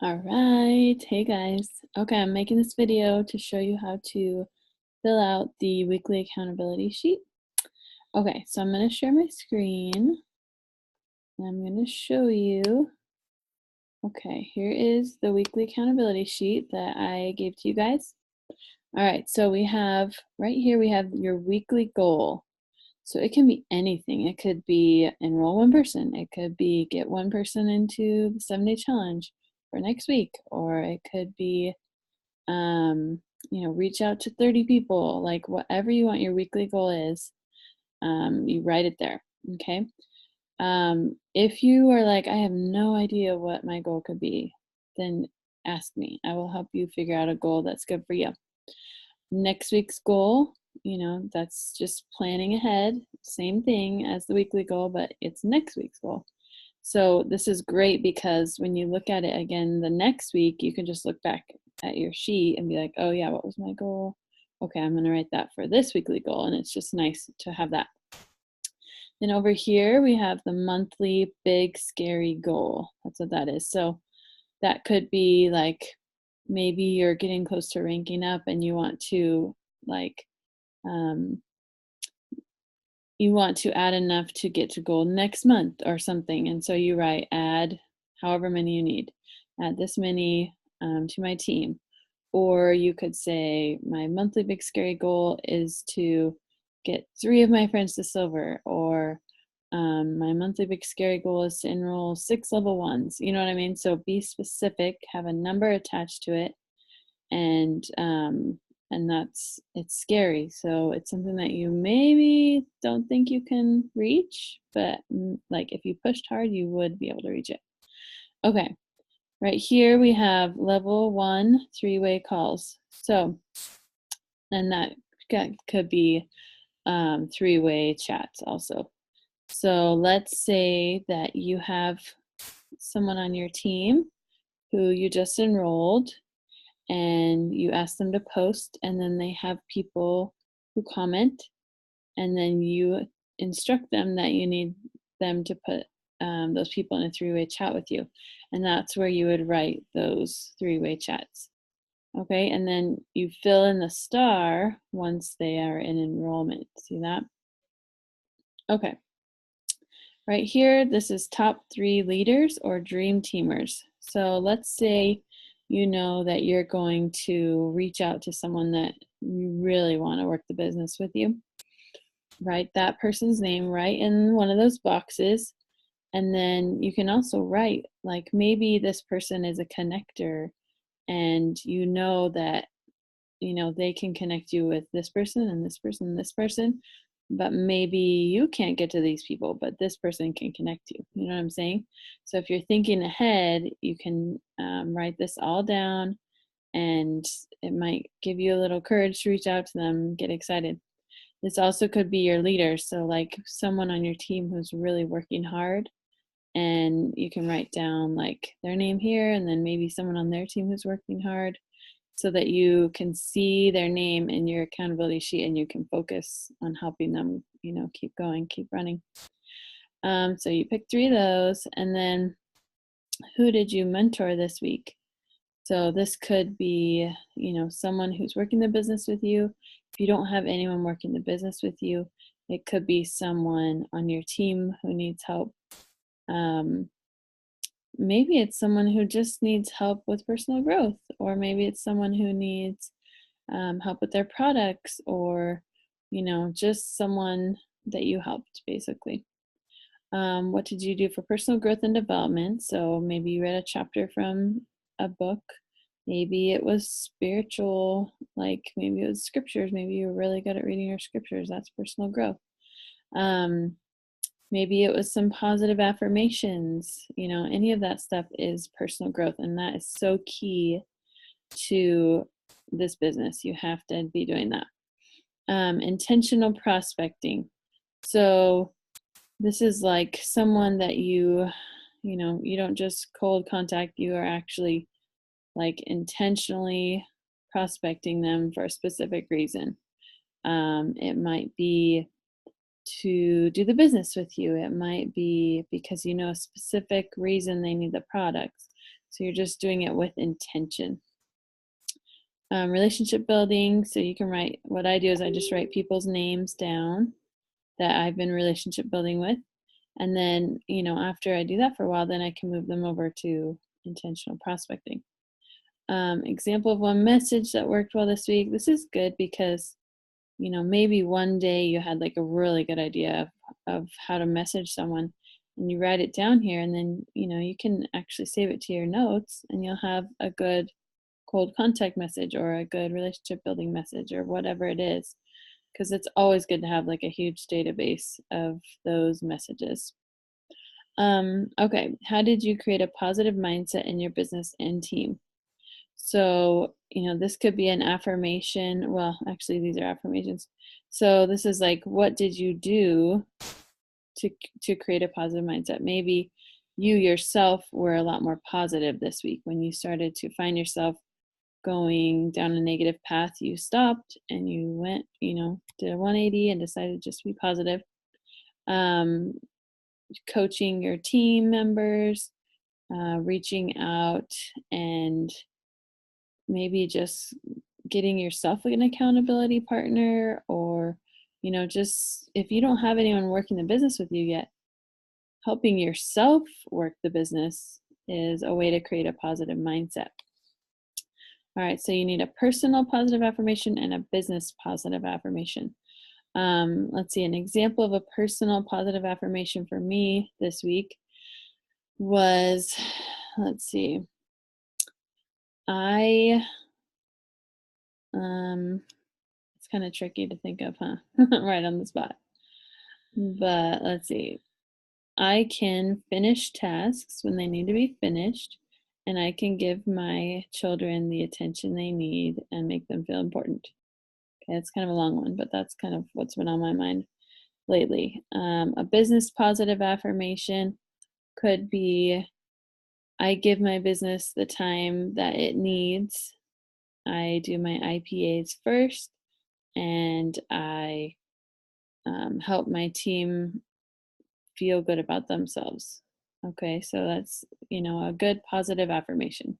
All right, hey guys. Okay, I'm making this video to show you how to fill out the weekly accountability sheet. Okay, so I'm going to share my screen and I'm going to show you. Okay, here is the weekly accountability sheet that I gave to you guys. All right, so we have right here, we have your weekly goal. So it can be anything. It could be enroll one person. It could be get one person into the 7-day challenge for next week, or it could be reach out to 30 people, like whatever you want your weekly goal is, you write it there. Okay. If you are like, I have no idea what my goal could be, then ask me. I will help you figure out a goal that's good for you. Next week's goal, that's just planning ahead. Same thing as the weekly goal, but it's next week's goal. So this is great because when you look at it again the next week, you can just look back at your sheet and be like, oh yeah, what was my goal? Okay, I'm gonna write that for this weekly goal. And it's just nice to have that. Then over here, we have the monthly big scary goal. That's what that is. So that could be like, maybe you're getting close to ranking up and you want to like, um, you want to add enough to get to goal next month or something. And so you write add however many you need, add this many to my team. Or you could say my monthly big scary goal is to get 3 of my friends to silver, or my monthly big scary goal is to enroll 6 level 1s. You know what I mean? So be specific, have a number attached to it, and it's scary. So it's something that you maybe don't think you can reach, but like if you pushed hard, you would be able to reach it. Okay, right here we have level 1 3-way calls. So, and that could be 3-way chats also. So let's say that you have someone on your team who you just enrolled, and you ask them to post, and then they have people who comment, and then you instruct them that you need them to put those people in a 3-way chat with you, and that's where you would write those 3-way chats. Okay, and then you fill in the star once they are in enrollment. See that? Okay, right here, this is top 3 leaders or dream teamers. So let's say you know that you're going to reach out to someone that you really want to work the business with you. Write that person's name right in one of those boxes. And then you can also write, like, maybe this person is a connector, and you know that they can connect you with this person and this person and this person, but maybe you can't get to these people, but this person can connect you. You know what I'm saying? So if you're thinking ahead, you can write this all down, and it might give you a little courage to reach out to them, get excited. This also could be your leader. So like someone on your team who's really working hard, and you can write down like their name here, and then maybe someone on their team who's working hard, so that you can see their name in your accountability sheet and you can focus on helping them, keep going, keep running. So you pick 3 of those, and then who did you mentor this week? So this could be, someone who's working the business with you. If you don't have anyone working the business with you, it could be someone on your team who needs help. Maybe it's someone who just needs help with personal growth, or maybe it's someone who needs help with their products, or just someone that you helped, basically. What did you do for personal growth and development? So maybe you read a chapter from a book. Maybe it was spiritual, like maybe it was scriptures. Maybe you're really good at reading your scriptures. That's personal growth. Maybe it was some positive affirmations. Any of that stuff is personal growth, and that is so key to this business. You have to be doing that. Intentional prospecting. So this is like someone that you don't just cold contact. You are actually like intentionally prospecting them for a specific reason. It might be to do the business with you. It might be because a specific reason they need the products. So you're just doing it with intention. Relationship building. So you can write, what I do is I just write people's names down that I've been relationship building with. And then, after I do that for a while, then I can move them over to intentional prospecting. Example of one message that worked well this week. This is good because, maybe one day you had like a really good idea of how to message someone and you write it down here, and then, you can actually save it to your notes and you'll have a good cold contact message or a good relationship building message or whatever it is, because it's always good to have like a huge database of those messages. Okay, how did you create a positive mindset in your business and team? So, this could be an affirmation. Well, actually, these are affirmations. So this is like, what did you do to create a positive mindset? Maybe you yourself were a lot more positive this week. When you started to find yourself going down a negative path, you stopped and you went, did a 180 and decided just to be positive. Coaching your team members, reaching out and maybe just getting yourself an accountability partner, or just if you don't have anyone working the business with you yet, helping yourself work the business is a way to create a positive mindset. All right, so you need a personal positive affirmation and a business positive affirmation. Let's see, an example of a personal positive affirmation for me this week was, let's see, I it's kind of tricky to think of, huh? Right on the spot. But let's see. I can finish tasks when they need to be finished, and I can give my children the attention they need and make them feel important. Okay, it's kind of a long one, but that's kind of what's been on my mind lately. A business positive affirmation could be, I give my business the time that it needs. I do my IPAs first, and I help my team feel good about themselves. Okay, so that's, a good positive affirmation.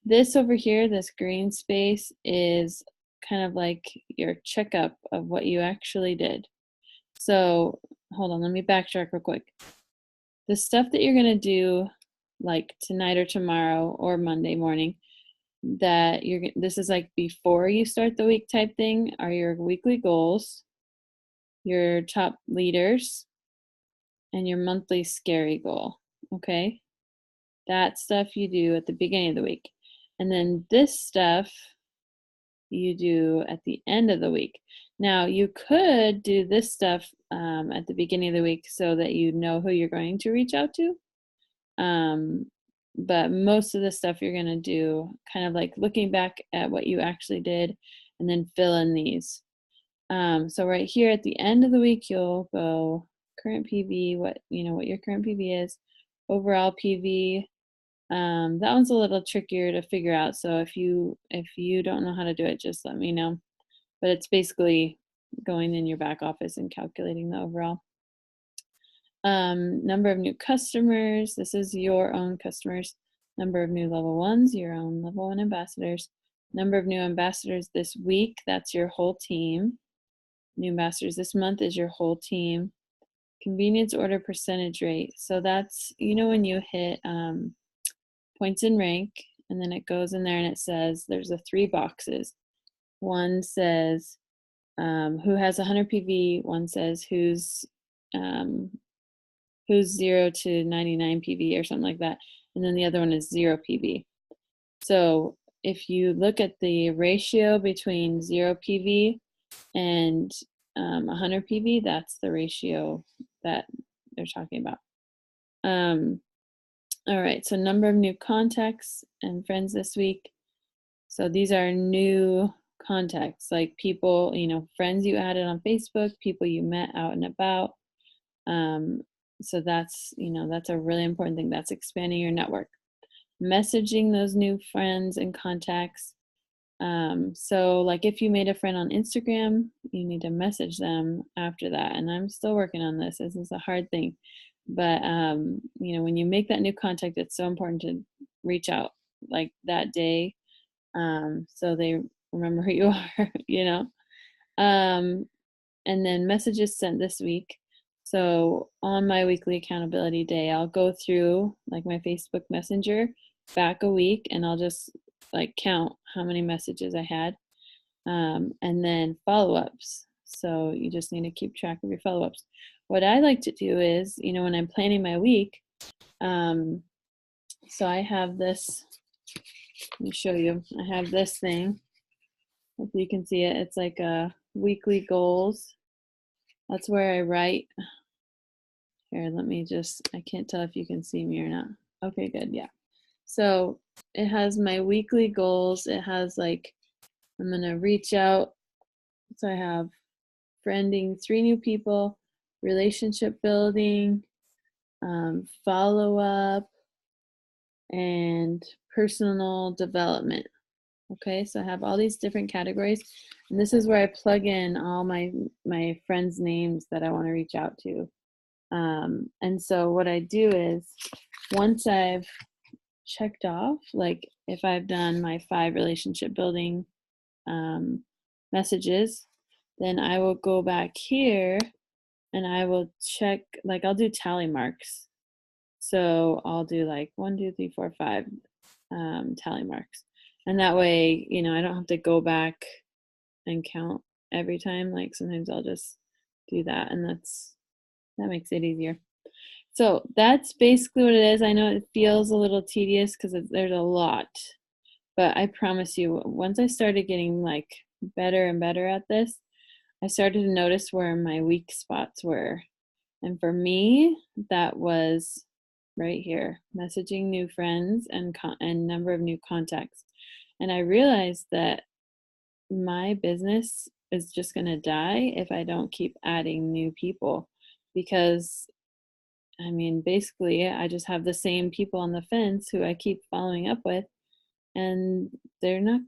This over here, this green space, is kind of like your checkup of what you actually did. So hold on, let me backtrack real quick. The stuff that you're going to do like tonight or tomorrow or Monday morning, that this is like before you start the week type thing, are your weekly goals, your top leaders, and your monthly scary goal. Okay, that stuff you do at the beginning of the week, and then this stuff you do at the end of the week. Now you could do this stuff at the beginning of the week so that you know who you're going to reach out to, but most of the stuff you're going to do kind of like looking back at what you actually did and then fill in these. So right here at the end of the week, you'll go current PV, what your current PV is, overall PV. That one's a little trickier to figure out. So if you don't know how to do it, just let me know. But it's basically going in your back office and calculating the overall. Number of new customers. This is your own customers. Number of new level ones, your own level one ambassadors. Number of new ambassadors this week. That's your whole team. New ambassadors this month is your whole team. Convenience order percentage rate. So that's, when you hit points in rank, and then it goes in there and it says there's the 3 boxes. One says who has 100 PV. One says who's 0 to 99 PV or something like that. And then the other one is 0 PV. So if you look at the ratio between 0 PV and 100 PV, that's the ratio that they're talking about. All right, so number of new contacts and friends this week. So these are new contacts, like people, friends you added on Facebook, people you met out and about. So that's, that's a really important thing. That's expanding your network. Messaging those new friends and contacts. So like if you made a friend on Instagram, you need to message them after that. And I'm still working on this. This is a hard thing. But, when you make that new contact, it's so important to reach out like that day, so they remember who you are, you know. Um, and then messages sent this week. So on my weekly accountability day, I'll go through like my Facebook Messenger back a week, and I'll just like count how many messages I had, and then follow-ups. So you just need to keep track of your follow-ups. What I like to do is, when I'm planning my week, so I have this, let me show you. I have this thing. Hopefully you can see it. It's like a weekly goals. That's where I write. Here, let me just, I can't tell if you can see me or not. Okay, good, yeah. So it has my weekly goals. It has like, I'm gonna reach out. So I have friending 3 new people, relationship building, follow up, and personal development. Okay, so I have all these different categories, and this is where I plug in all my friends' names that I want to reach out to. And so what I do is, once I've checked off, like if I've done my 5 relationship building messages, then I will go back here and I will check, like I'll do tally marks. So I'll do like 1, 2, 3, 4, 5 tally marks. And that way, I don't have to go back and count every time. Like sometimes I'll just do that, and that makes it easier. So that's basically what it is. I know it feels a little tedious because there's a lot, but I promise you, once I started getting like better and better at this, I started to notice where my weak spots were. And for me, that was right here, messaging new friends and number of new contacts. And I realized that my business is just going to die if I don't keep adding new people, because basically I just have the same people on the fence who I keep following up with, and they're not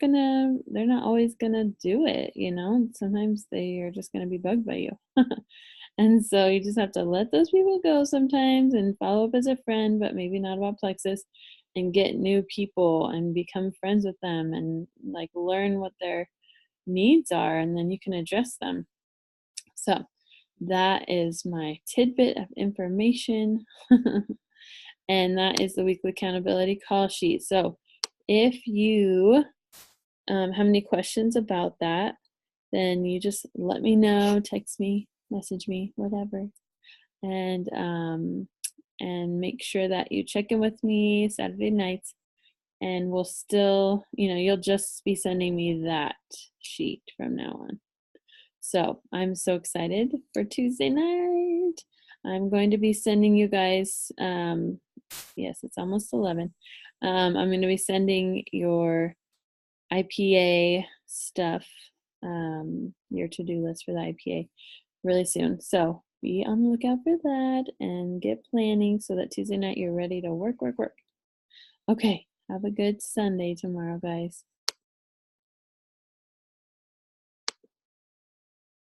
always gonna do it. Sometimes they are just gonna be bugged by you. And so you just have to let those people go sometimes and follow up as a friend, but maybe not about Plexus, and get new people and become friends with them and like learn what their needs are, and then you can address them. So that is my tidbit of information. And that is the weekly accountability call sheet. So if you have any questions about that, then you just let me know, text me, message me, whatever. And make sure that you check in with me Saturday nights, and we'll still, you'll just be sending me that sheet from now on. So I'm so excited for Tuesday night. I'm going to be sending you guys, yes, it's almost 11. I'm going to be sending your IPA stuff, your to-do list for the IPA really soon. So be on the lookout for that and get planning so that Tuesday night you're ready to work, work, work. Okay, have a good Sunday tomorrow, guys.